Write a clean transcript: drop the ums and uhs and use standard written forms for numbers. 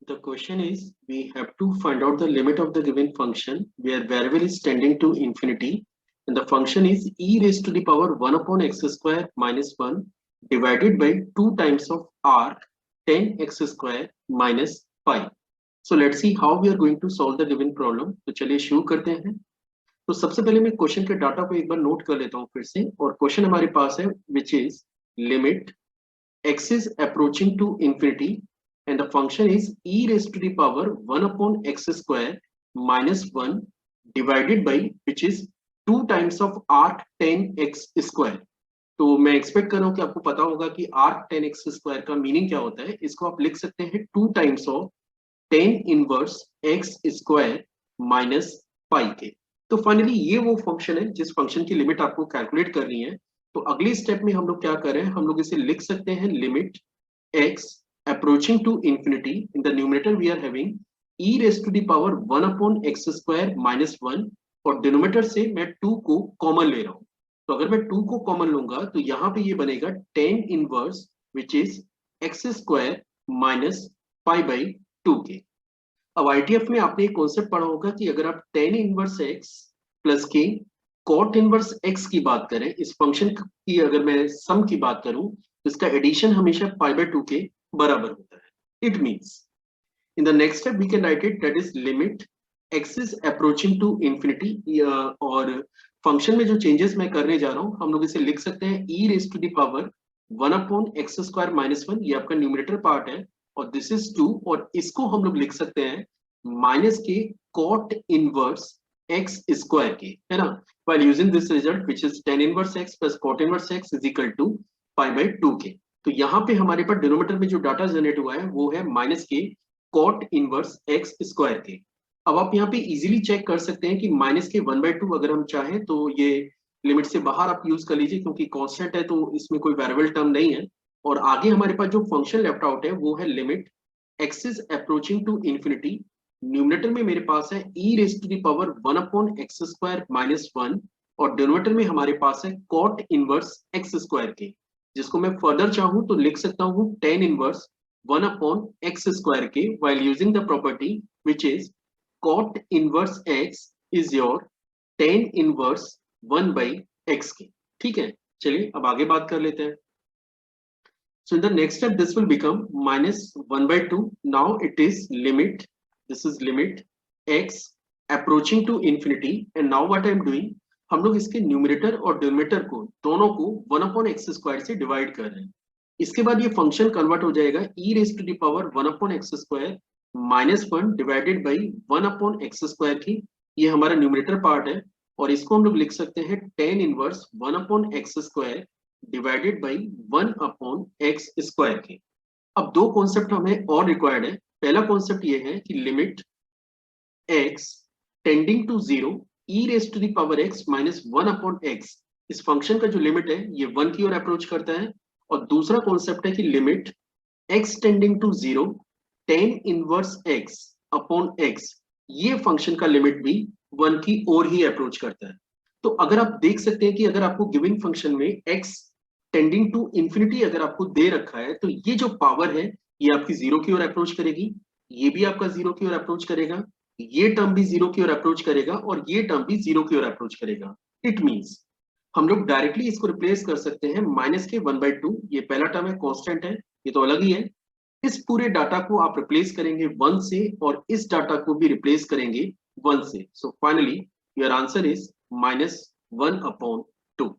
The question is, we have to find out the limit of the given function where variable is tending to infinity and the function is e raised to the power 1 upon x square minus 1 divided by 2 times of arc 10x square minus pi. So let's see how we are going to solve the given problem. तो चलिए शुरू करते हैं। तो सबसे पहले मैं question के डाटा को एक बार नोट कर लेता हूँ फिर से, और क्वेश्चन हमारे पास है which is limit x is approaching to infinity and the function is e raised to the power 1 upon x square minus 1 divided by which is 2 times of arc 10x square। तो मैं expect कर रहा हूं कि आपको पता होगा कि arc 10x square का मीनिंग क्या होता है। इसको आप लिख सकते हैं 2 times of 10 inverse x square minus pi के। तो फाइनली ये वो फंक्शन है जिस फंक्शन की लिमिट आपको कैलकुलेट करनी है। तो अगली स्टेप में हम लोग क्या कर रहे हैं, हम लोग इसे लिख सकते हैं limit x approaching to infinity, in the numerator we are having e raise to the power 1 upon x square minus 1 और डिनोमिनेटर से मैं 2 को कॉमन ले रहा हूं। तो अगर मैं 2 को कॉमन लूंगा तो यहाँ पे ये बनेगा 10 inverse which is x square minus pi by 2 के। अब आईटीएफ में आपने एक कॉन्सेप्ट पढ़ा होगा कि अगर आप 10 इनवर्स x प्लस के कॉट इनवर्स x की बात करें, इस फंक्शन की अगर मैं सम की बात करूं तो इसका एडिशन हमेशा पाई बाय 2 के बराबर होता है। It means in the next step we can write it that is limit x is approaching to infinity. और फंक्शन में जो चेंजेस मैं करने जा रहा हूं हम लोग इसे लिख सकते हैं e raise to the power 1 upon x square minus 1, ये आपका न्यूमरेटर पार्ट है, और दिस इज 2, और इसको हम लोग लिख सकते हैं माइनस के कॉट इनवर्स x स्क्वायर के, है ना। while using this result which is tan inverse x plus cot inverse x is equal to pi by 2 के। तो यहाँ पे हमारे पास डिनोमिनेटर में जो डाटा जनरेट हुआ है वो है माइनस के कॉट इनवर्स x स्क्वायर के। अब आप यहाँ पे इजीली चेक कर सकते हैं कि माइनस के 1/2 अगर हम चाहें तो ये लिमिट से बाहर आप यूज कर लीजिए, क्योंकि कांस्टेंट है तो इसमें कोई वेरिएबल टर्म नहीं है। और आगे हमारे पास जो फंक्शन लेफ्ट आउट है वो है limit x is approaching to infinity. Numerator में मेरे पास है e raise to the power 1 upon x square minus 1 और डिनोमिनेटर में हमारे पास है cot इनवर्स x स्क्वायर के, जिसको मैं फर्दर चाहूं तो लिख सकता हूं tan inverse 1 upon x square के while using the property which is cot inverse x is your tan inverse 1 by x के। ठीक है, चलिए अब आगे बात कर लेते हैं। So in the next step this will become minus 1/2. Now it is limit, this is limit x approaching to infinity and now what I am doing, हम लोग इसके न्यूमरेटर और डिनोमिनेटर को दोनों को 1 अपॉन एक्स स्क्वायर से divide कर रहे हैं। इसके बाद ये फंक्शन कन्वर्ट हो जाएगा e raise to the power 1 upon x square minus 1 divided by 1 upon x square की, ये हमारा न्यूमरेटर पार्ट है, और इसको हम लोग लिख सकते हैं tan inverse 1 upon x square divided by 1 upon x square के। अब दो कॉन्सेप्ट हमें और रिक्वायर्ड है। पहला कॉन्सेप्ट ये है कि limit x tending to 0 e raise to the power x minus 1 upon x, इस फंक्शन का जो लिमिट है ये 1 की ओर अप्रोच करता है। और दूसरा कॉन्सेप्ट है कि limit x tending to 0 tan inverse x upon x, ये फंक्शन का लिमिट भी 1 की ओर ही अप्रोच करता है। तो अगर आप देख सकते हैं कि अगर आपको गिवन फंक्शन में x टेंडिंग टू इंफिनिटी अगर आपको दे रखा है तो ये जो पावर है ये आपकी 0 की ओर अप्रोच करेगी, ये भी आपका 0 की ओर अप्रोच करेगा, ये टर्म भी 0 की ओर अप्रोच करेगा और ये टर्म भी 0 की ओर अप्रोच करेगा। इट मींस हम लोग डायरेक्टली इसको रिप्लेस कर सकते हैं माइनस के 1/2, ये पहला टर्म है, कांस्टेंट है, ये तो अलग ही है। इस पूरे डाटा को आप रिप्लेस करेंगे 1 से और इस डाटा को भी रिप्लेस करेंगे 1 से। So finally your answer is -1/2।